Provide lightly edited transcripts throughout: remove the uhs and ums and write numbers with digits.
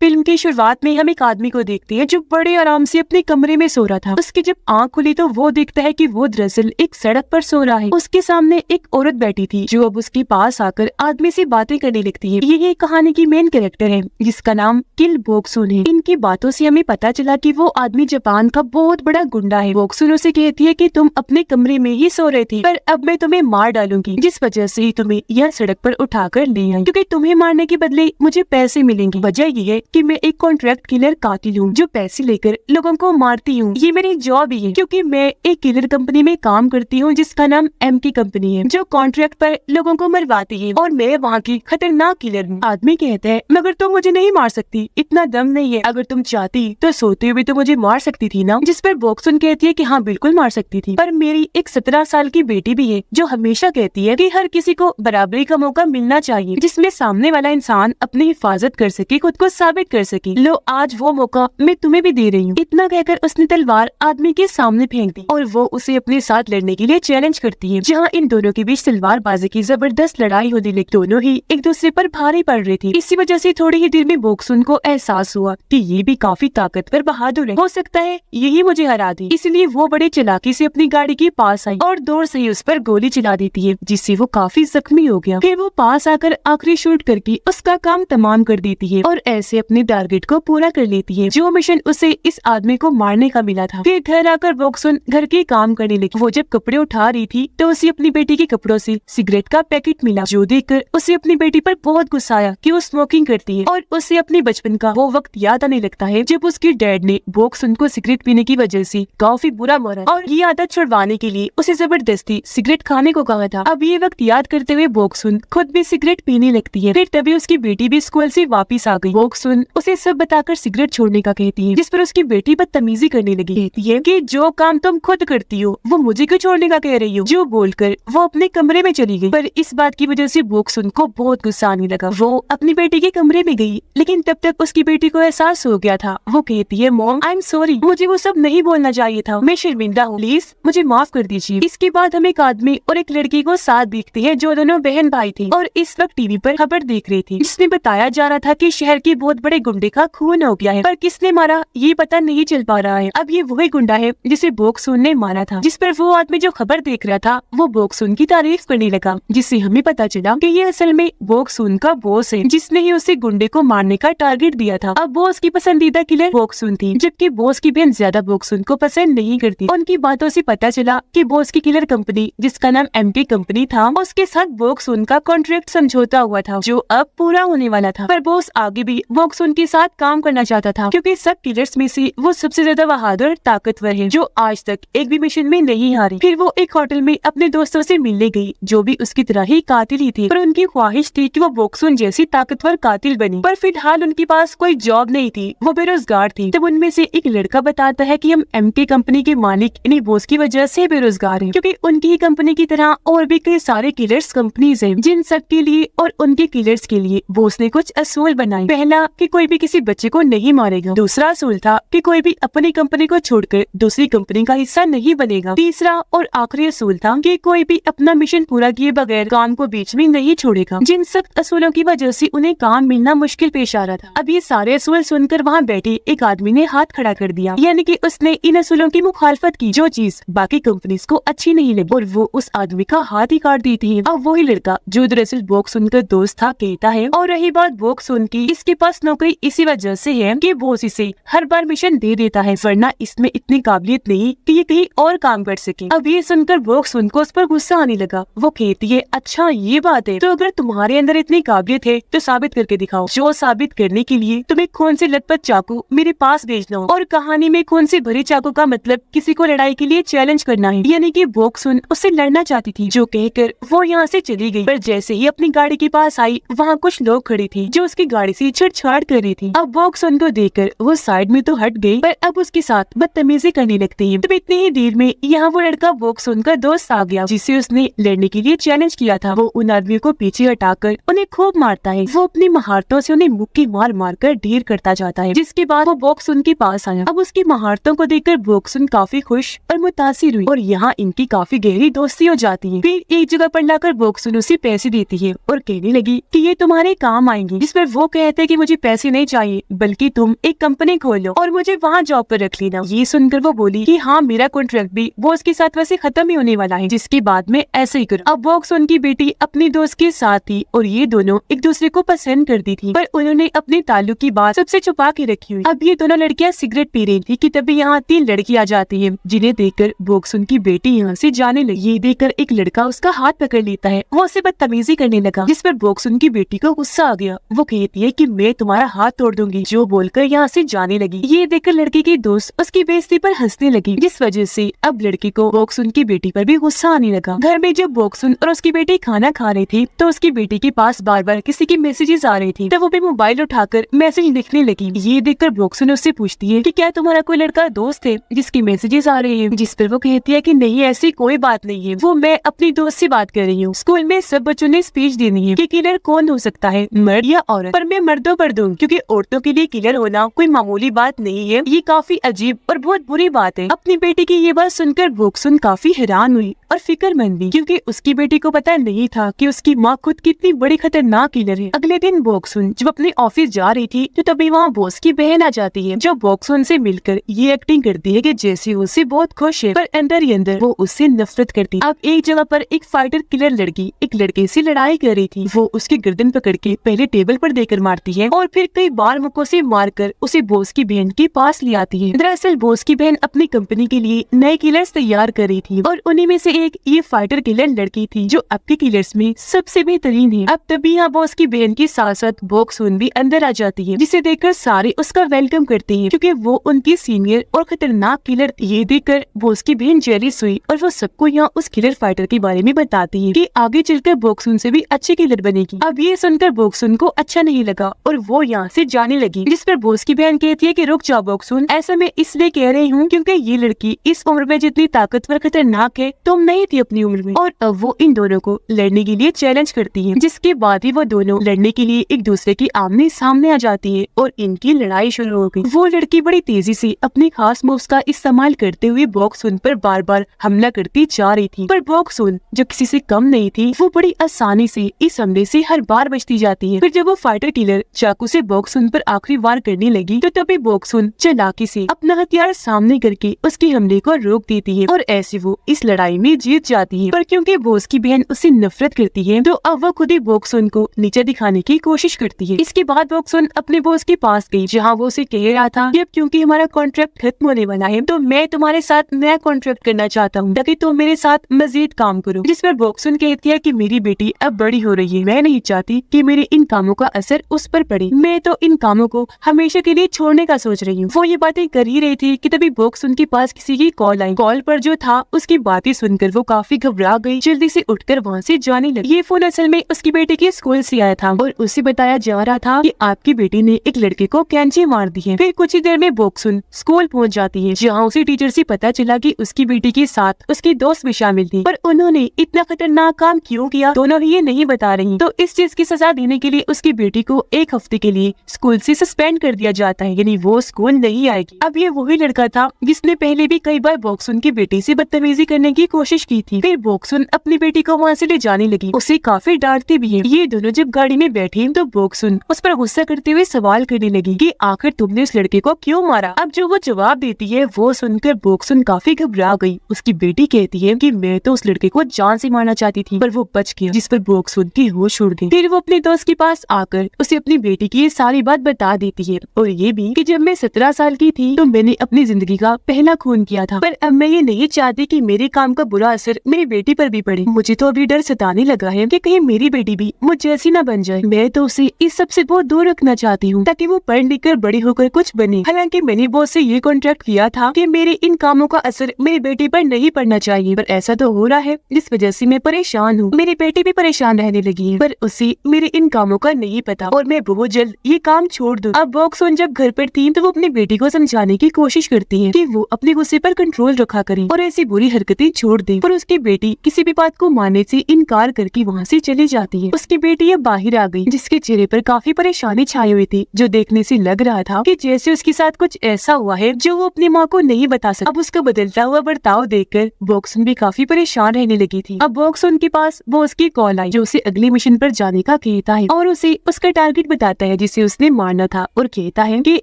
Film की शुरुआत में हम एक आदमी को देखते हैं जो बड़े आराम से अपने कमरे में सो रहा था। उसकी जब आंख खुली तो वो देखता है कि वो दरअसल एक सड़क पर सो रहा है। उसके सामने एक औरत बैठी थी जो अब उसके पास आकर आदमी से बातें करने लगती है। यही कहानी की मेन कैरेक्टर है जिसका नाम किल बोक्सुन है। इनकी बातों से हमें पता चला कि वो आदमी जापान का बहुत बड़ा गुंडा है। बोक्सुन उसे कहती है कि तुम अपने कमरे में ही सो रहे थे, पर अब मैं तुम्हें मार डालूंगी, जिस वजह से ही तुम्हें यह सड़क पर उठाकर ले आई, क्योंकि तुम्हें मारने के बदले मुझे पैसे मिलेंगे। वजह ये है कि मैं एक कॉन्ट्रैक्ट किलर कातिल हूँ जो पैसे लेकर लोगों को मारती हूँ। ये मेरी जॉब ही है, क्योंकि मैं एक किलर कंपनी में काम करती हूँ जिसका नाम एमके कंपनी है, जो कॉन्ट्रैक्ट पर लोगों को मरवाती है, और मैं वहाँ की खतरनाक किलर हूँ। आदमी कहता है मगर तुम मुझे नहीं मार सकती, इतना दम नहीं है, अगर तुम चाहती तो सोते हुए तो मुझे मार सकती थी ना। जिस पर बोक्सुन कहती है कि हाँ बिल्कुल मार सकती थी, पर मेरी एक 17 साल की बेटी भी है जो हमेशा कहती है कि हर किसी को बराबरी का मौका मिलना चाहिए, जिसमें सामने वाला इंसान अपनी हिफाजत कर सके, खुद को साबित कर सके। लो आज वो मौका मैं तुम्हें भी दे रही हूँ। इतना कहकर उसने तलवार आदमी के सामने फेंक दी और वो उसे अपने साथ लड़ने के लिए चैलेंज करती है। जहाँ इन दोनों के बीच तलवारबाजी की जबरदस्त लड़ाई होने लगी। दोनों ही एक दूसरे पर भारी पड़ रही थी। इसी वजह से थोड़ी ही देर में बोक्सुन को एहसास हुआ कि ये भी काफी ताकतवर बहादुर है, हो सकता है यही मुझे हरा दे। इसलिए वो बड़े चालाकी से अपनी गाड़ी के पास आई और दूर से ही उस पर गोली चला देती है, जिससे वो काफी जख्मी हो गया। फिर वो पास आकर आखिरी शूट करके उसका काम तमाम कर देती है और ऐसे अपने टारगेट को पूरा कर लेती है, जो मिशन उसे इस आदमी को मारने का मिला था। फिर घर आकर बोक्सुन घर के काम करने लगी। वो जब कपड़े उठा रही थी तो उसे अपनी बेटी के कपड़ों से सिगरेट का पैकेट मिला, जो देखकर उसे अपनी बेटी पर बहुत गुस्सा आया कि वो स्मोकिंग करती है, और उसे अपने बचपन का वो वक्त याद आने लगता है जब उसके डैड ने बोक्सुन को सिगरेट पीने की वजह से काफी बुरा मारा और ये आदत छुड़वाने के लिए उसे जबरदस्ती सिगरेट खाने को कहा था। अब ये वक्त याद करते हुए बोक्सुन खुद भी सिगरेट पीने लगती है। फिर तभी उसकी बेटी भी स्कूल से वापस आ गई। बोक्सुन उसे सब बताकर सिगरेट छोड़ने का कहती है, जिस पर उसकी बेटी बदतमीजी करने लगी। कहती है कि जो काम तुम खुद करती हो वो मुझे क्यों छोड़ने का कह रही हो, जो बोलकर वो अपने कमरे में चली गई। पर इस बात की वजह से बोक्सुन को बहुत गुस्सा आने लगा। वो अपनी बेटी के कमरे में गई, लेकिन तब तक उसकी बेटी को एहसास हो गया था। वो कहती है मॉम आई एम सॉरी, मुझे वो सब नहीं बोलना चाहिए था, मैं शर्मिंदा हूँ, प्लीज मुझे माफ कर दीजिए। इसके बाद हम एक आदमी और एक लड़की को साथ देखते हैं जो दोनों बहन भाई थे और इस वक्त टीवी पर खबर देख रही थी, जिसमें बताया जा रहा था कि शहर के बहुत बड़े गुंडे का खून हो गया है, पर किसने मारा ये पता नहीं चल पा रहा है। अब ये वही गुंडा है जिसे बोक्सुन ने मारा था। जिस पर वो आदमी जो खबर देख रहा था वो बोक्सुन की तारीफ करने लगा, जिससे हमें पता चला कि ये असल में बोक्सुन का बॉस है, जिसने ही उसे गुंडे को मारने का टारगेट दिया था। अब बॉस की पसंदीदा किलर बोक्सुन थी, जबकि बॉस की बहन ज्यादा बोक्सुन को पसंद नहीं करती। उनकी बातों से पता चला कि बॉस की किलर कंपनी जिसका नाम एमके कंपनी था, उसके साथ बोक्सुन का कॉन्ट्रैक्ट समझौता हुआ था जो अब पूरा होने वाला था। पर बॉस आगे भी बोक्सुन के साथ काम करना चाहता था, क्योंकि सब किलर्स में से वो सबसे ज्यादा बहादुर ताकतवर है जो आज तक एक भी मिशन में नहीं हारी। फिर वो एक होटल में अपने दोस्तों से मिलने गई जो भी उसकी तरह ही कातिल ही थे, पर उनकी ख्वाहिश थी कि वो बोक्सुन जैसी ताकतवर कातिल बनी। पर फिलहाल उनके पास कोई जॉब नहीं थी, वो बेरोजगार थी। तब उनमें से एक लड़का बताता है कि हम एमके कंपनी के मालिक इन्हीं बॉस की वजह से बेरोजगार हैं, क्योंकि उनकी ही कंपनी की तरह और भी कई सारे किलर्स कंपनीज हैं, जिन सब के लिए और उनके किलर्स के लिए बॉस ने कुछ असूल बनाए। पहला कि कोई भी किसी बच्चे को नहीं मारेगा। दूसरा असूल था कि कोई भी अपनी कंपनी को छोड़कर दूसरी कंपनी का हिस्सा नहीं बनेगा। तीसरा और आखिरी असूल था कि कोई भी अपना मिशन पूरा किए बगैर काम को बीच में नहीं छोड़ेगा। जिन सख्त असूलों की वजह से उन्हें काम मिलना मुश्किल पेश आ रहा था। अब ये सारे असूल सुनकर वहाँ बैठे एक आदमी ने हाथ खड़ा कर दिया, यानी कि उसने इन असूलों की मुखालफत की, जो चीज बाकी कंपनीज को अच्छी नहीं लगी, और वो उस आदमी का हाथ ही काट दी थी। अब वही लड़का जो दरअसल बोक्सुन का दोस्त था कहता है, और रही बात बोक्सुन की, इसके पास नौकरी इसी वजह से है कि बॉस इसे हर बार मिशन दे देता है, वरना इसमें इतनी काबिलियत नहीं कि ये कहीं और काम कर सके। अब ये सुनकर बोक्सुन को उस पर गुस्सा आने लगा। वो कहती है अच्छा ये बात है, तो अगर तुम्हारे अंदर इतनी काबिलियत है तो साबित करके दिखाओ। जो साबित करने के लिए तुम्हें खून से लथपथ चाकू मेरे पास भेजना हो, और कहानी में खून से भरे चाकू का मतलब किसी को लड़ाई के लिए चैलेंज करना है, यानी कि बोक्सुन उससे लड़ना चाहती थी। जो कहकर वो यहाँ से चली गई, पर जैसे ही अपनी गाड़ी के पास आई वहाँ कुछ लोग खड़े थे जो उसकी गाड़ी से छेड़छाड़ कर रही थी। अब बोक्सुन को देखकर वो साइड में तो हट गई, पर अब उसके साथ बदतमीजी करने लगती है। तब इतनी ही देर में यहाँ वो लड़का बोक्सुन का दोस्त आ गया, जिसे उसने लड़ने के लिए चैलेंज किया था। वो उन आदमियों को पीछे हटाकर उन्हें खूब मारता है। वो अपनी महारतों से उन्हें मुक्की मार मार कर ढेर करता जाता है, जिसके बाद वो बोक्सुन के पास आया। अब उसकी महारतों को देखकर बोक्सुन काफी खुश और मुतासिर हुई, और यहाँ इनकी काफी गहरी दोस्ती हो जाती है। फिर एक जगह पर लाकर बोक्सुन उसे पैसे देती है और कहने लगी कि ये तुम्हारे काम आएंगे, जिस पर वो कहते हैं कि मुझे पैसे नहीं चाहिए, बल्कि तुम एक कंपनी खोलो और मुझे वहाँ जॉब पर रख लेना। ये सुनकर वो बोली कि हाँ, मेरा कॉन्ट्रैक्ट भी बॉस के साथ वैसे खत्म ही होने वाला है, जिसके बाद में ऐसे ही करो। अब बॉक्सन की बेटी अपनी दोस्त के साथ थी और ये दोनों एक दूसरे को पसंद करती थी, पर उन्होंने अपने ताल्लुक की बात सबसे छुपा के रखी हुई। अब ये दोनों लड़कियां सिगरेट पी रही थी कि तभी यहाँ 3 लड़की आ जाती है, जिन्हें देखकर बॉक्सन की बेटी यहाँ से जाने लगी। ये देखकर एक लड़का उसका हाथ पकड़ लेता है, वो उसे बदतमीजी करने लगा, जिस पर बॉक्सन की बेटी को गुस्सा आ गया। वो कहती है कि मैं तुम्हारा हाथ तोड़ दूंगी, जो बोलकर यहाँ से जाने लगी। ये देखकर लड़की की दोस्त उसकी बेइज्जती पर हंसने लगी, जिस वजह से अब लड़की को बॉक्सन की बेटी पर भी गुस्सा आने लगा। घर में जब बॉक्सन और उसकी बेटी खाना खा रही थी तो उसकी बेटी के पास बार बार किसी की मैसेजेस आ रही थी, तो वो भी मोबाइल उठाकर मैसेज लिखने लगी। ये देखकर बॉक्सन उससे पूछती है कि क्या तुम्हारा कोई लड़का दोस्त है जिसकी मैसेजेस आ रही है, जिस पर वो कहती है कि नहीं, ऐसी कोई बात नहीं है, वो मैं अपनी दोस्त से बात कर रही हूँ। स्कूल में सब बच्चों ने स्पीच देनी है कि किलर कौन हो सकता है, मर्द या औरत, पर मैं मर्दों पर दूं, क्योंकि औरतों के लिए किलर होना कोई मामूली बात नहीं है। ये काफी अजीब और बहुत बुरी बात है। अपनी बेटी की ये बात सुनकर बॉक्सन काफी हैरान हुई और फिक्रमंद भी, क्योंकि उसकी बेटी को पता नहीं था कि उसकी माँ खुद कितनी बड़ी खतरनाक किलर है। अगले दिन बॉक्सन जब अपने ऑफिस जा रही थी तो तभी वहाँ बॉस की बहन आ जाती है, जो बॉक्सन से मिलकर ये एक्टिंग करती है कि जैसे उससे बहुत खुश है, पर अंदर ही अंदर वो उससे नफरत करती। अब एक जगह पर एक फाइटर किलर लड़की एक लड़के से लड़ाई कर रही थी। वो उसकी गर्दन पकड़ के पहले टेबल पर देकर मारती है और फिर कई बार मुक्कों से मारकर उसे बॉस की बहन के पास ले आती है। दरअसल बॉस की बहन अपनी कंपनी के लिए नए किलर्स तैयार कर रही थी और उन्हीं में से एक ये फाइटर किलर लड़की थी, जो अब के किलर्स में सबसे बेहतरीन है। अब तभी यहाँ बॉस की बहन के साथ साथ बॉक्सन भी अंदर आ जाती है, जिसे देखकर सारे उसका वेलकम करते हैं, क्योंकि वो उनकी सीनियर और खतरनाक किलर। ये देखकर बॉस की बहन जेलिस हुई और वो सबको यहाँ उस किलर फाइटर के बारे में बताती है कि आगे चलकर बॉक्सन से भी अच्छे किलर बनेगी। अब ये सुनकर बॉक्सन को अच्छा नहीं लगा और वो यहाँ से जाने लगी, जिस पर बॉस की बहन कहती है कि रुक जाओ बॉक्सन, ऐसा मैं इसलिए कह रही हूँ क्योंकि ये लड़की इस उम्र में जितनी ताकतवर खतरनाक है तुम नहीं थी अपनी उम्र में। और अब वो इन दोनों को लड़ने के लिए चैलेंज करती है, जिसके बाद ही वो दोनों लड़ने के लिए एक दूसरे के आमने सामने आ जाती है और इनकी लड़ाई शुरू हो गई। वो लड़की बड़ी तेजी से अपनी खास मूव्स का इस्तेमाल करते हुए बॉक्सन पर बार बार हमला करती जा रही थी, पर बॉक्सन जो किसी से कम नहीं थी, वो बड़ी आसानी से इस हमले से हर बार बचती जाती है। फिर जब वो फाइटर किलर चाकू से बॉक्सन पर आखिरी वार करने लगी तो तभी बॉक्सन चालाकी से अपना हथियार सामने करके उसके हमले को रोक देती है और ऐसे वो इस लड़ाई में जीत जाती है। पर क्योंकि बॉस की बहन उससे नफरत करती है तो अब वो खुद ही बॉक्सन को नीचे दिखाने की कोशिश करती है। इसके बाद बॉक्सन अपने बॉस के पास गई, जहाँ वो उसे कह रहा था कि अब क्योंकि हमारा कॉन्ट्रैक्ट खत्म होने वाला है तो मैं तुम्हारे साथ नया कॉन्ट्रैक्ट करना चाहता हूँ ताकि तुम मेरे साथ मजीद काम करो। जिस पर बॉक्सन कहती है कि मेरी बेटी अब बड़ी हो रही है, मैं नहीं चाहती कि मेरे इन कामों का असर उस पर पड़े, मैं तो इन कामों को हमेशा के लिए छोड़ने का सोच रही हूँ। वो ये बातें कर ही रही थी कि तभी बॉक्सन के पास किसी की कॉल आई। कॉल पर जो था उसकी बातें सुनकर वो काफी घबरा गई, जल्दी से उठकर वहाँ से जाने लगी। ये फोन असल में उसकी बेटी के स्कूल से आया था और उसे बताया जा रहा था कि आपकी बेटी ने एक लड़के को कैंची मार दी है। फिर कुछ ही देर में बॉक्सन स्कूल पहुँच जाती है, जहाँ उसे टीचर से पता चला कि उसकी बेटी के साथ उसकी दोस्त भी शामिल थी, पर उन्होंने इतना खतरनाक काम क्यों किया दोनों ही ये नहीं बता रही। तो इस चीज की सजा देने के लिए उसकी बेटी को 1 हफ्ते के लिए स्कूल से सस्पेंड कर दिया जाता है, यानी वो स्कूल नहीं आएगी। अब ये वही लड़का था जिसने पहले भी कई बार बॉक्सन की बेटी से बदतमीजी करने की कोशिश की थी। फिर बॉक्सन अपनी बेटी को वहाँ से ले जाने लगी, उसे काफी डांटती भी है। ये दोनों जब गाड़ी में बैठी तो बॉक्सन उस पर गुस्सा करते हुए सवाल करने लगी कि आखिर तुमने उस लड़के को क्यों मारा। अब जो वो जवाब देती है वो सुनकर बॉक्सन काफी घबरा गई। उसकी बेटी कहती है कि मैं तो उस लड़के को जान से मारना चाहती थी पर वो बच गया, जिस पर बॉक्सन की होश उड़ गई। फिर वो अपने दोस्त के पास आकर उसे अपनी बेटी की ये सारी बात बता देती है और ये भी कि जब मैं 17 साल की थी तो मैंने अपनी जिंदगी का पहला खून किया था, पर अब मैं ये नहीं चाहती कि मेरे काम का बुरा असर मेरी बेटी पर भी पड़े। मुझे तो अभी डर सताने लगा है कि कहीं मेरी बेटी भी मुझ जैसी न बन जाए। मैं तो उसे इस सब से बहुत दूर रखना चाहती हूँ ताकि वो पढ़ लिख कर बड़ी होकर कुछ बने। हालांकि मैंने बॉस से ये कॉन्ट्रैक्ट किया था कि मेरे इन कामों का असर मेरी बेटी पर नहीं पड़ना चाहिए, पर ऐसा तो हो रहा है जिस वजह से मैं परेशान हूँ। मेरी बेटी भी परेशान रहने लगी है, पर उसे मेरे इन कामों का नहीं पता और मैं बहुत जल्द ये काम छोड़ दूँ। अब बॉक्सन जब घर पर थी तो वो अपनी बेटी को समझाने की कोशिश करती है कि वो अपने गुस्से पर कंट्रोल रखा करे और ऐसी बुरी हरकतें छोड़ दे। थे पर उसकी बेटी किसी भी बात को मानने से इनकार करके वहाँ से चली जाती है। उसकी बेटी अब बाहर आ गई जिसके चेहरे पर काफी परेशानी छाई हुई थी, जो देखने से लग रहा था कि जैसे उसके साथ कुछ ऐसा हुआ है जो वो अपनी माँ को नहीं बता सकता। अब उसका बदलता हुआ बर्ताव देखकर बॉक्सन भी काफी परेशान रहने लगी थी। अब बॉक्सन के पास बॉस की कॉल आई जो उसे अगले मिशन पर जाने का कहता है और उसे उसका टारगेट बताता है जिसे उसने मारना था और कहता है कि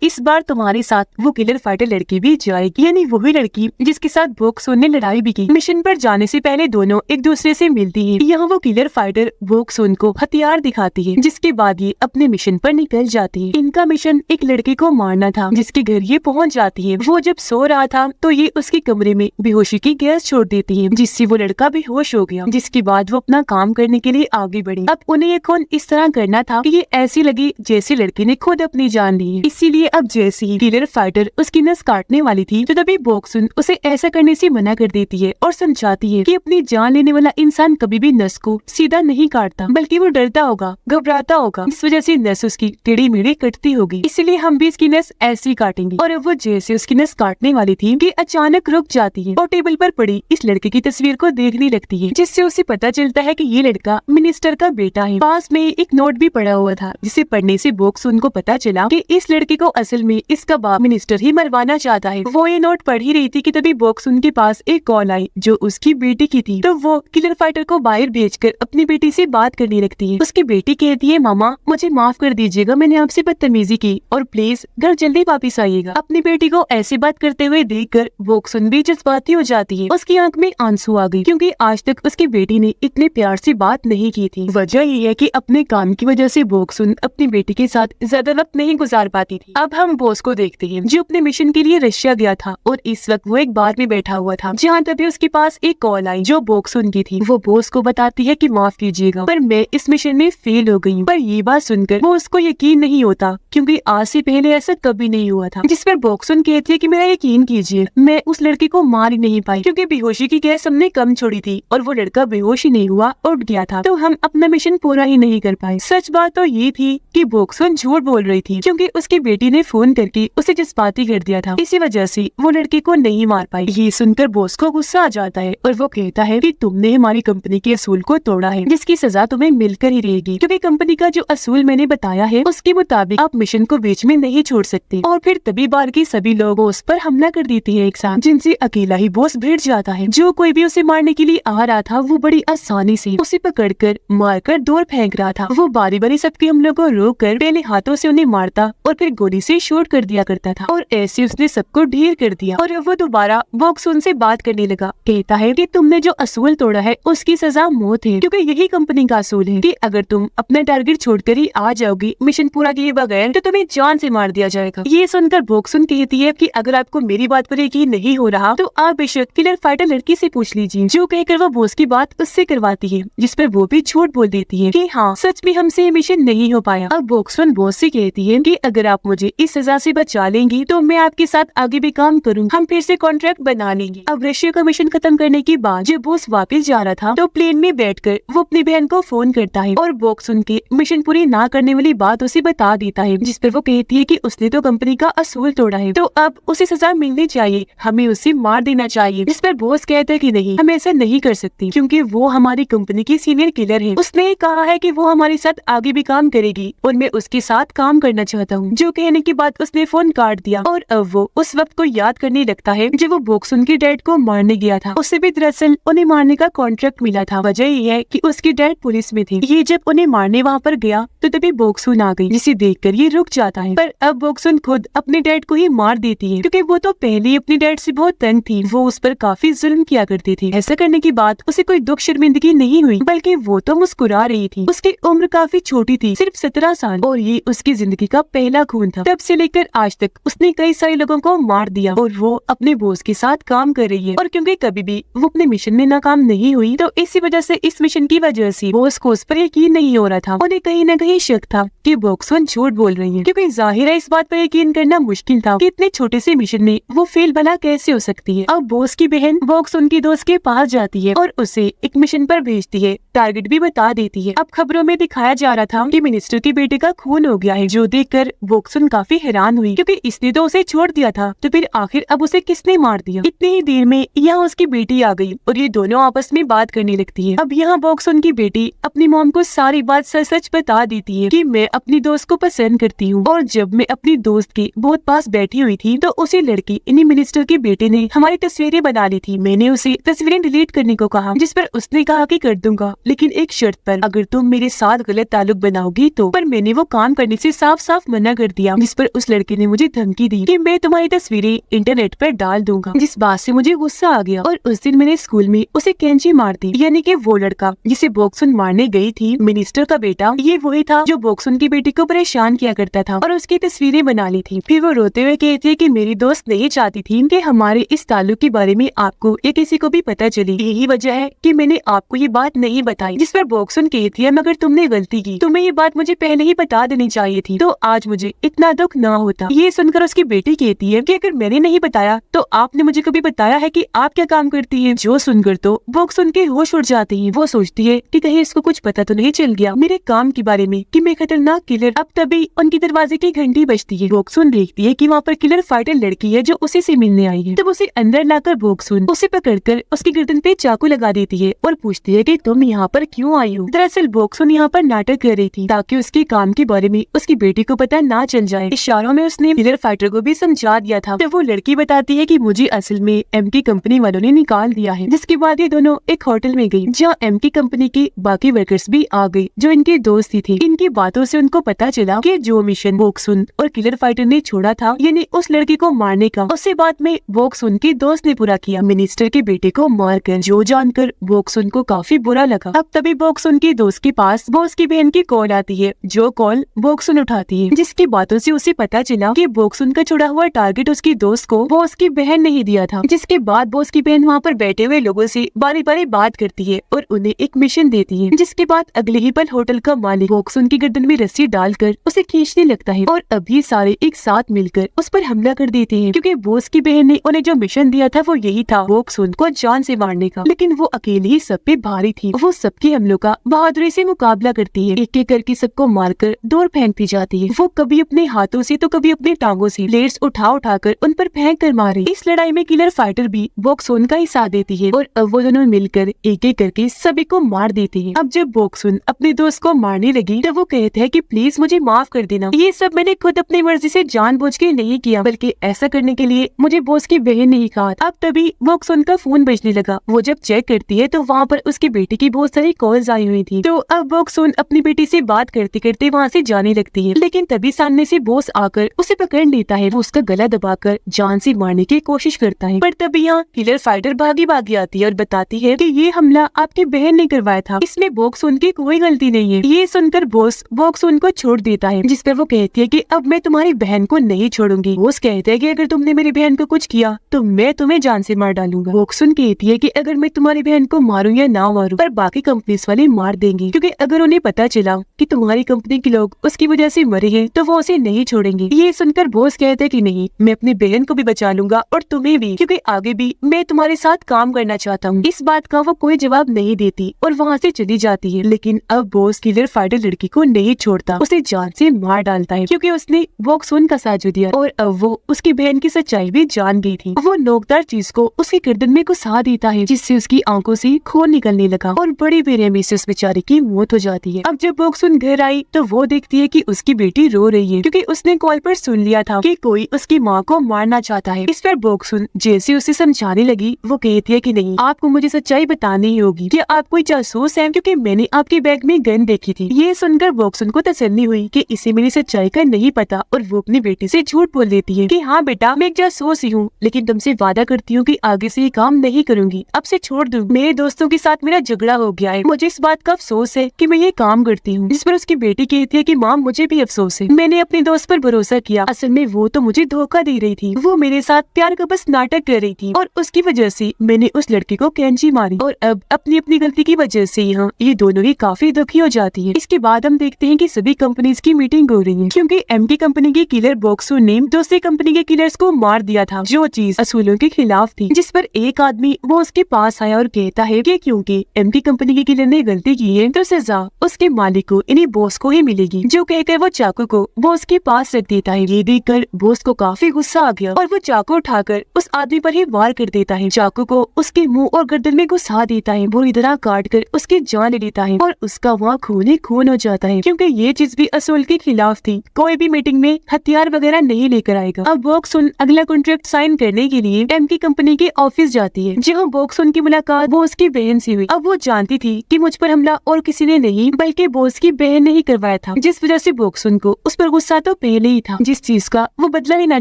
इस बार तुम्हारे साथ वो किलर फाइटर लड़की भी जाएगी, यानी वही लड़की जिसके साथ बॉक्सन ने लड़ाई भी की। मिशन पर जाने से पहले दोनों एक दूसरे से मिलती है। यहाँ वो किलर फाइटर बॉक्सन को हथियार दिखाती है जिसके बाद ये अपने मिशन पर निकल जाती है। इनका मिशन एक लड़के को मारना था जिसके घर ये पहुंच जाती है। वो जब सो रहा था तो ये उसके कमरे में बेहोशी की गैस छोड़ देती है जिससे वो लड़का बेहोश हो गया, जिसके बाद वो अपना काम करने के लिए आगे बढ़ी। अब उन्हें ये खून इस तरह करना था कि ये ऐसी लगी जैसे लड़के ने खुद अपनी जान ली है। इसीलिए अब जैसे ही किलर फाइटर उसकी नस काटने वाली थी तो तभी बॉक्सन उसे ऐसा करने से मना कर देती है और समझाती है कि अपनी जान लेने वाला इंसान कभी भी नस को सीधा नहीं काटता, बल्कि वो डरता होगा, घबराता होगा, इस वजह से नस उसकी टेढ़ी मेढ़ी कटती होगी, इसीलिए हम भी इसकी नस ऐसी काटेंगे। और अब वो जैसे उसकी नस काटने वाली थी कि अचानक रुक जाती है और टेबल पर पड़ी इस लड़के की तस्वीर को देखने लगती है, जिससे उसे पता चलता है कि ये लड़का मिनिस्टर का बेटा है। पास में एक नोट भी पड़ा हुआ था जिसे पढ़ने से बॉक्सन को पता चला कि इस लड़के को असल में इसका बाप मिनिस्टर ही मरवाना चाहता है। वो ये नोट पढ़ ही रही थी कि तभी बॉक्सन के पास एक कॉल आई जो उसकी बेटी की थी। तो वो किलर फाइटर को बाहर भेजकर अपनी बेटी से बात करने लगती है। उसकी बेटी कहती है, मामा मुझे माफ कर दीजिएगा, मैंने आपसे बदतमीजी की और प्लीज घर जल्दी वापिस आइएगा। अपनी बेटी को ऐसी बात करते हुए देखकर बॉक्सन भी जज्बाती हो जाती है। उसकी आंख में आंसू आ गई क्योंकि आज तक उसकी बेटी ने इतने प्यार से बात नहीं की थी। वजह ये है कि अपने काम की वजह से बॉक्सन अपनी बेटी के साथ ज्यादा वक्त नहीं गुजार पाती थी। अब हम बॉस को देखते हैं जो अपने मिशन के लिए रशिया गया था और इस वक्त वो एक बार में बैठा हुआ था जहाँ तभी उसके पास एक कॉल आई जो बॉक्सन की थी। वो बॉस को बताती है कि माफ कीजिएगा पर मैं इस मिशन में फेल हो गई हूँ। पर ये बात सुनकर वो उसको यकीन नहीं होता क्योंकि आज से पहले ऐसा कभी नहीं हुआ था। जिस पर बॉक्सन कहती है कि मेरा यकीन कीजिए मैं उस लड़के को मार ही नहीं पाई क्योंकि बेहोशी की गैस हमने कम छोड़ी थी और वो लड़का बेहोश ही नहीं हुआ, उठ गया था, तो हम अपना मिशन पूरा ही नहीं कर पाए। सच बात तो ये थी कि बॉक्सन झूठ बोल रही थी क्योंकि उसकी बेटी ने फोन करके उसे जज्बाती कर दिया था, इसी वजह से वो लड़के को नहीं मार पाई। ये सुनकर बॉस को गुस्सा आ जाता है और वो कहता है कि तुमने हमारी कंपनी के असूल को तोड़ा है जिसकी सजा तुम्हें मिलकर ही रहेगी, क्योंकि कंपनी का जो असूल मैंने बताया है उसके मुताबिक आप मिशन को बीच में नहीं छोड़ सकते। और फिर तभी बार की सभी लोग उस पर हमला कर देते हैं एक साथ, जिनसे अकेला ही बॉस भिड़ जाता है। जो कोई भी उसे मारने के लिए आ रहा था वो बड़ी आसानी से उसे पकड़कर मारकर दूर फेंक रहा था। वो बारी बारी सबके हमलों को रोक कर पहले हाथों से उन्हें मारता और फिर गोली से शूट कर दिया करता था और ऐसे उसने सबको ढेर कर दिया। और वो दोबारा बॉक्सन से बात करने लगा, कहता है कि तुमने जो असूल तोड़ा है उसकी सजा मौत है, क्योंकि यही कंपनी का असूल है कि अगर तुम अपना टारगेट छोड़कर ही आ जाओगी मिशन पूरा किए बगैर तो तुम्हें जान से मार दिया जाएगा। ये सुनकर बॉक्सन कहती है कि अगर आपको मेरी बात पर यकीन नहीं हो रहा तो आप बेशक किलर फाइटर लड़की से पूछ लीजिए। जो कहकर वो बॉस की बात उससे करवाती है, जिस पर वो भी झूठ बोल देती है कि हाँ सच में हमसे ये मिशन नहीं हो पाया। अब बॉक्सन बॉस से कहती है कि अगर आप मुझे इस सजा से बचा लेंगी तो मैं आपके साथ आगे भी काम करूँ, हम फिर से कॉन्ट्रैक्ट बना लेंगे। अब रशिया का मिशन खत्म करने के बाद जब बॉस वापस जा रहा था तो प्लेन में बैठकर वो अपनी बहन को फोन करता है और बॉक्सन के मिशन पूरी ना करने वाली बात उसे बता देता है, जिस पर वो कहती है कि उसने तो कंपनी का असूल तोड़ा है तो अब उसे सजा मिलनी चाहिए, हमें उसे मार देना चाहिए। जिस पर बॉस कहता है कि नहीं हम ऐसा नहीं कर सकते क्योंकि वो हमारी कंपनी की सीनियर किलर है, उसने कहा है कि वो हमारे साथ आगे भी काम करेगी और मैं उसके साथ काम करना चाहता हूँ। जो कहने के बाद उसने फोन काट दिया और अब वो उस वक्त को याद करने लगता है जब वो बॉक्सन के डैड को मारने गया था। उसे भी दरअसल उन्हें मारने का कॉन्ट्रैक्ट मिला था। वजह ये है कि उसकी डैड पुलिस में थी। ये जब उन्हें मारने वहाँ पर गया तो तभी बॉक्सन आ गई, जिसे देखकर ये रुक जाता है। पर अब बॉक्सन खुद अपने डैड को ही मार देती है क्योंकि वो तो पहले ही अपने डैड से बहुत तंग थी, वो उस पर काफी जुल्म किया करती थी। ऐसा करने के बाद उसे कोई दुख शर्मिंदगी नहीं हुई बल्कि वो तो मुस्कुरा रही थी। उसकी उम्र काफी छोटी थी, सिर्फ 17 साल, और ये उसकी जिंदगी का पहला खून था। तब से लेकर आज तक उसने कई सारे लोगों को मार दिया और वो अपने बॉस के साथ काम कर रही है। और क्योंकि कभी भी वो अपने मिशन में नाकाम नहीं हुई तो इसी वजह से इस मिशन की वजह से बॉस को उस पर यकीन नहीं हो रहा था। उन्हें कहीं न कहीं शक था कि बॉक्सन झूठ बोल रही है, क्योंकि जाहिर है इस बात पर यकीन करना मुश्किल था कि इतने छोटे से मिशन में वो फेल भला कैसे हो सकती है। अब बॉस की बहन बॉक्सन की दोस्त के पास जाती है और उसे एक मिशन पर भेजती है, टारगेट भी बता देती है। अब खबरों में दिखाया जा रहा था कि मिनिस्टर के बेटे का खून हो गया है, जो देखकर बॉक्सन काफी हैरान हुई क्योंकि इसने तो उसे छोड़ दिया था, तो फिर आखिर अब उसे किसने मार दिया। इतनी ही देर में यहाँ उसकी बेटी भी आ गई और ये दोनों आपस में बात करने लगती है। अब यहाँ बॉक्सुन की बेटी अपनी मॉम को सारी बात सच सच बता देती है कि मैं अपनी दोस्त को पसंद करती हूँ, और जब मैं अपनी दोस्त के बहुत पास बैठी हुई थी तो उसी लड़की इन्हीं मिनिस्टर के बेटे ने हमारी तस्वीरें बना ली थी। मैंने उसे तस्वीरें डिलीट करने को कहा, जिस पर उसने कहा कि कर दूंगा, लेकिन एक शर्त पर, अगर तुम मेरे साथ गलत ताल्लुक बनाओगी तो। पर मैंने वो काम करने से साफ साफ मना कर दिया, जिस पर उस लड़के ने मुझे धमकी दी कि मैं तुम्हारी तस्वीरें इंटरनेट पर डाल दूंगा। जिस बात से मुझे गुस्सा आ गया और उस दिन मैंने स्कूल में उसे कैंची मार दी। यानी कि वो लड़का जिसे बॉक्सुन मारने गई थी, मिनिस्टर का बेटा, ये वही था जो बॉक्सुन की बेटी को परेशान किया करता था और उसकी तस्वीरें बना ली थी। फिर वो रोते हुए कहती है कि मेरी दोस्त नहीं चाहती थी कि हमारे इस ताल्लुक के बारे में आपको या किसी को भी पता चले, यही वजह है कि मैंने आपको ये बात नहीं बताई। जिस पर बॉक्सुन कहती है मगर तुमने गलती की, तुम्हें ये बात मुझे पहले ही बता देनी चाहिए थी, तो आज मुझे इतना दुख ना होता। ये सुनकर उसकी बेटी कहती है कि अगर मैंने नहीं बताया तो आपने मुझे कभी बताया है कि आप क्या काम करती है। जो सुनकर तो बॉक्सुन के होश उड़ जाती है। वो सोचती है कि कहीं इसको कुछ पता तो नहीं चल गया मेरे काम के बारे में कि मैं खतरनाक किलर। अब तभी उनकी दरवाजे की घंटी बजती है। बॉक्सुन देखती है कि वहाँ पर किलर फाइटर लड़की है जो उसी से मिलने आई है। तब उसे अंदर लाकर बॉक्सुन उसे पकड़कर उसकी गर्दन पे चाकू लगा देती है और पूछती है कि तुम यहाँ पर क्यों आई हो। दरअसल बॉक्सुन यहाँ पर नाटक कर रही थी ताकि उसके काम के बारे में उसकी बेटी को पता ना चल जाए। इशारों में उसने किलर फाइटर को भी समझा दिया था। तब वो लड़की बताती है कि मुझे असल में एमके कंपनी वालों ने निकाल दिया है। जिसके बाद ये दोनों एक होटल में गयी जहाँ एमके कंपनी के बाकी वर्कर्स भी आ गए जो इनके दोस्त ही थे। इनकी बातों से उनको पता चला कि जो मिशन बॉक्सुन और किलर फाइटर ने छोड़ा था, यानी उस लड़की को मारने का, उसी बात में बॉक्सुन के दोस्त ने पूरा किया, मिनिस्टर के बेटे को मारकर। जो जानकर बॉक्सुन को काफी बुरा लगा। अब तभी बॉक्सुन के दोस्त के पास बॉस की बहन की कॉल आती है, जो कॉल बॉक्सुन उठाती है। जिसकी बातों से उसे पता चला कि बॉक्सुन का छुड़ा हुआ टारगेट उसकी दोस्त को बॉस की बहन ने ही दिया था। जिसके बाद बॉस की बहन वहाँ पर बैठे हुए लोगों से बारी बारी बात करती है और उन्हें एक मिशन देती है। जिसके बाद अगले ही पल होटल का मालिक बॉक्सुन की गर्दन में रस्सी डालकर उसे खींचने लगता है और अभी सारे एक साथ मिलकर उस पर हमला कर देते हैं, क्योंकि बॉस की बहन ने उन्हें जो मिशन दिया था वो यही था, बॉक्सुन को जान से मारने का। लेकिन वो अकेली ही सब पे भारी थी। वो सबके हमलों का बहादुरी से मुकाबला करती है, एक एक करके सबको मारकर दूर फेंकती जाती है। वो कभी अपने हाथों से तो कभी अपनी टांगों से प्लेट्स उठा उठाकर उन पर फेंक कर मारे। इस लड़ाई में किलर फाइटर भी बॉक्सुन का ही साथ देती है और अब वो दोनों मिलकर एक एक करके सभी को मार देती है। अब जब बॉक्सुन अपने दोस्त को मारने लगी तो वो कहते हैं कि प्लीज मुझे माफ कर देना, ये सब मैंने खुद अपनी मर्जी से जानबूझ के नहीं किया, बल्कि ऐसा करने के लिए मुझे बॉस की बहन ने ही कहा। अब तभी बॉक्सुन का फोन बजने लगा। वो जब चेक करती है तो वहाँ पर उसकी बेटी की बहुत सारी कॉल्स आई हुई थी। तो अब बॉक्सुन अपनी बेटी से बात करते करते वहाँ से जाने लगती है, लेकिन तभी सामने से बॉस आकर उसे पकड़ लेता है। वो उसका गला दबाकर जान से मारने की कोशिश करता है, पर तभी यहाँ किलर फाइटर भागी भागी आती है और बताती है कि ये हमला आपकी बहन ने करवाया था, इसमें बॉक्सुन की कोई गलती नहीं है। ये सुनकर बॉस बॉक्सुन को छोड़ देता है, जिस पर वो कहती है कि अब मैं तुम्हारी बहन को नहीं छोड़ूंगी। बॉस कहते हैं कि अगर तुमने मेरी बहन को कुछ किया तो मैं तुम्हें जान से मार डालूंगा। बॉक्सुन कहती है कि अगर मैं तुम्हारी बहन को मारूं या ना मारूं, पर बाकी कंपनीज वाले मार देंगे, क्योंकि अगर उन्हें पता चला कि तुम्हारी कंपनी के लोग उसकी वजह से मरे हैं तो वो उसे नहीं छोड़ेंगे। ये सुनकर बॉस कहते हैं कि नहीं, मैं अपनी बहन को भी बचा लूंगा और तुम्हें भी, क्योंकि आगे भी मैं तुम्हारे साथ काम करना चाहता हूँ। इस बात का वो कोई जवाब नहीं देती और वहाँ से चली जाती है। लेकिन अब बॉस किलर फाइटर लड़की को नहीं छोड़ता, उसे जान से मार डालता है, क्योंकि उसने बॉक्सुन का साथ दिया और अब वो उसकी बहन की सच्चाई भी जान गई थी। वो नोकदार चीज को उसकी गर्दन में घुसा देता है, जिससे उसकी आंखों से खून निकलने लगा और बड़ी बेरहमी से उस बेचारे की मौत हो जाती है। अब जब बॉक्सुन घर आई तो वो देखती है कि उसकी बेटी रो रही है, क्योंकि उसने कॉल पर सुन लिया था कि कोई उसकी माँ को मारना चाहता है। इस पर बॉक्सुन जैसे उसे समझाने लगी, वो कहती है कि नहीं, आपको मुझे सच्चाई बतानी ही होगी कि आप कोई जासूस हैं, क्योंकि मैंने आपके बैग में गन देखी थी। ये सुनकर बॉक्सुन को तसल्ली हुई कि इसे मेरी सच्चाई का नहीं पता और वो अपनी बेटी से झूठ बोल देती है कि हाँ बेटा, मैं एक जासूस ही हूँ, लेकिन तुमसे वादा करती हूँ कि आगे से ये काम नहीं करूंगी, अब से छोड़ दूँ। मेरे दोस्तों के साथ मेरा झगड़ा हो गया है, मुझे इस बात का अफसोस है कि मैं ये काम करती हूँ। जिस पर उसकी बेटी कहती है कि माँ, मुझे भी अफसोस है, मैंने अपने दोस्त पर भरोसा किया, असल में वो तो मुझे धोखा दे रही थी, वो मेरे साथ प्यार का बस नाटक कर रही थी और उसकी वजह से मैंने उस लड़की को कैंची मारी और अब अपनी अपनी गलती की वजह से यहाँ ये दोनों ही काफी दुखी हो जाती है। इसके बाद हम देखते हैं कि सभी कंपनीज की मीटिंग हो रही है, क्योंकि एमके कंपनी के किलर बॉक्सुन ने दूसरी कंपनी के किलर्स को मार दिया था, जो चीज असूलों के खिलाफ थी। जिस पर एक आदमी वो उसके पास आया और कहता है कि क्योंकि एमके कंपनी के किलर ने गलती की है तो सजा उसके मालिक को, इन्हीं बॉस को ही मिलेगी। जो कहकर वो चाकू को बॉस के पास रख देता है। ये देखकर बॉस को काफी गुस्सा आ गया और वो चाकू उठाकर उस आदमी पर ही वार कर देता है। चाकू को उसके मुंह और गर्दन में घुसा देता है, बुरी तरह काट कर उसकी जान ले लेता है और उसका वहाँ खून ही खून हो जाता है, क्योंकि ये चीज भी असूल के खिलाफ थी। कोई भी मीटिंग में हथियार वगैरह नहीं लेकर आएगा। अब बॉक्सुन अगला कॉन्ट्रैक्ट साइन करने के लिए एम की कंपनी के ऑफिस जाती है, जहाँ बॉक्सुन की मुलाकात बॉस की बहन से हुई। अब वो जानती थी कि मुझ पर हमला और किसी ने नहीं बल्कि बॉस की बहन ने ही करवाया था, जिस वजह से बॉक्सुन को उस पर गुस्सा तो पहले ही था, जिस चीज का वो बदला लेना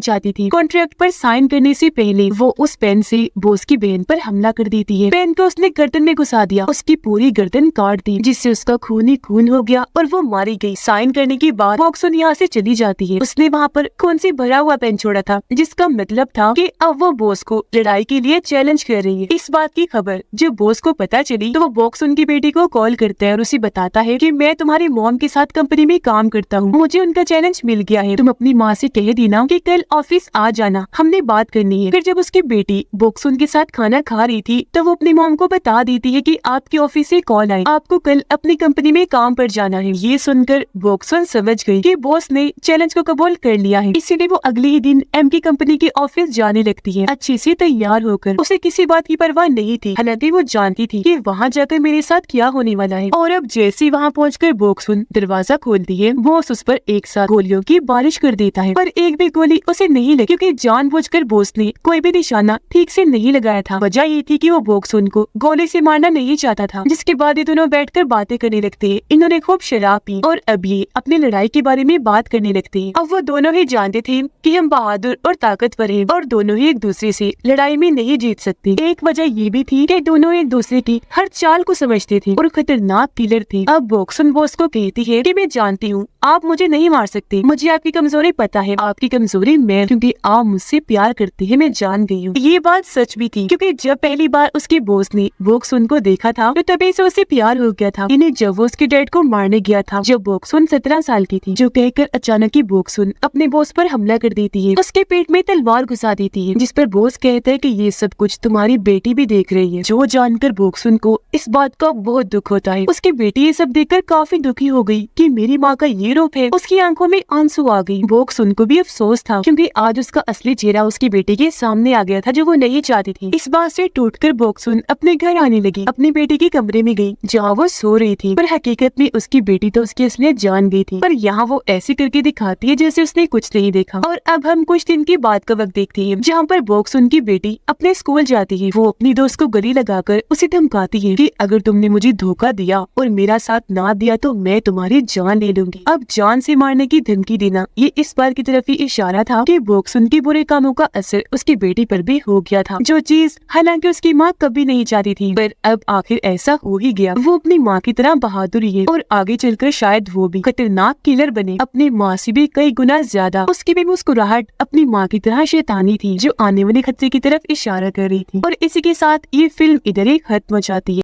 चाहती थी। कॉन्ट्रैक्ट पर साइन करने से पहले वो उस पेन से बॉस की बहन पर हमला कर देती है। पेन को उसने गर्दन में घुसा दिया, उसकी पूरी गर्दन काट दी, जिससे उसका खून ही खून हो गया और वो मारी गई। साइन करने के बाद बॉक्सुन यहाँ से चली जाती है। उसने वहाँ पर खून से भरा हुआ पेन छोड़ा था, जिसका मतलब था कि अब वो बॉस को लड़ाई के लिए चैलेंज कर रही है। इस बात की खबर जब बॉस को पता चली तो वो बॉक्सुन की बेटी को कॉल करता है और उसे बताता है कि मैं तुम्हारी मॉम के साथ कंपनी में काम करता हूँ, मुझे उनका चैलेंज मिल गया है, तुम अपनी माँ से कह देना कि कल ऑफिस आ जाना, हमने बात करनी है। फिर जब उसकी बेटी बॉक्सुन के साथ खाना खा रही थी तो वो अपनी मॉम को बता देती है कि आपके ऑफिस से कॉल आई, आपको कल अपनी कंपनी में काम पर जाना है। ये सुनकर बॉक्सुन समझ गई कि बॉस ने चैलेंज को कबूल कर लिया है, इसीलिए वो अगले ही दिन एम की कंपनी के ऑफिस जाने लगती है, अच्छे से तैयार होकर। उसे किसी बात की परवाह नहीं थी, हालांकि वो जानती थी कि वहाँ जाकर मेरे साथ क्या होने वाला है। और अब जैसे वहाँ पहुँचकर बॉक्सुन दरवाजा खोलती है, बॉस उस पर एक साथ गोलियों की बारिश कर देता है, पर एक भी गोली उसे नहीं लगी, क्योंकि जानबूझकर बॉस ने कोई भी निशाना ठीक से नहीं लगाया था। वजह ये थी कि वो बॉक्सुन को गोली से मारना नहीं चाहता था। जिसके बाद ये दोनों बैठकर बातें करने लगते हैं। इन्होंने खूब शराब पी और अब ये अपनी लड़ाई के बारे में बात करने लगते हैं। अब वो दोनों ही जानते थे कि हम बहादुर और ताकतवर हैं और दोनों ही एक दूसरे से लड़ाई में नहीं जीत सकते। एक वजह ये भी थी कि दोनों एक दूसरे की हर चाल को समझते थे और खतरनाक किलर थे। अब बॉक्सुन बॉस को कहती है कि मैं जानती हूँ आप मुझे नहीं मार सकते, मुझे आपकी कमजोरी पता है, आपकी कमजोरी मैं, क्योंकि आप मुझसे प्यार करते हैं, मैं जान गई हूँ। ये बात सच भी थी, क्योंकि जब पहली बार उसके बॉस ने बॉक्सुन को देखा था तो तभी से उसे प्यार हो गया था। इन्हें जब वो उसके डैड को मारने गया था जब बॉक्सुन 17 साल की थी, जो कहकर अचानक ही बॉक्सुन अपने बॉस पर हमला कर देती है, उसके पेट में तलवार घुसा देती है, जिस पर बॉस कहता है कि ये सब कुछ तुम्हारी बेटी भी देख रही है। जो जानकर बॉक्सुन को इस बात का बहुत दुख होता है। उसकी बेटी ये सब देखकर काफी दुखी हो गई कि मेरी माँ का ये रूप है। उसकी आंखों में आंसू आ गई। बॉक्सुन को भी अफसोस था, क्योंकि आज उसका असली चेहरा उसकी बेटी के सामने आ गया था, जो वो नहीं चाहती थी। इस बात से टूटकर बॉक्सुन अपने घर आने लगी, अपनी बेटी के कमरे में गई जहाँ वो सो रही थी, पर हकीकत में उसकी बेटी तो उसकी असलियत जान गई थी। पर यहाँ वो ऐसे करके दिखाती है जैसे उसने कुछ नहीं देखा। और अब हम कुछ दिन के बाद का वक्त देखते हैं, जहाँ पर बॉक्सुन की बेटी अपने स्कूल जाती है। वो अपनी दोस्त को गले लगाकर उसे धमकाती है कि अगर तुमने मुझे धोखा दिया और मेरा साथ ना दिया तो मैं तुम्हारी जान ले लूंगी। अब जान से मारने की धमकी देना ये इस बात की तरफ ही इशारा था कि बॉक्सुन के बुरे कामों का असर उसकी बेटी पर भी हो गया था, जो चीज हालांकि उसकी माँ कभी नहीं चाहती थी, पर अब आखिर ऐसा हो ही गया। वो अपनी माँ की तरह बहादुर है और आगे चलकर शायद वो भी खतरनाक किलर बने, अपनी माँ से भी कई गुना ज्यादा। उसकी भी मुस्कुराहट अपनी माँ की तरह शैतानी थी, जो आने वाले खतरे की तरफ इशारा कर रही थी। और इसी के साथ ये फिल्म इधर ही खत्म हो जाती है।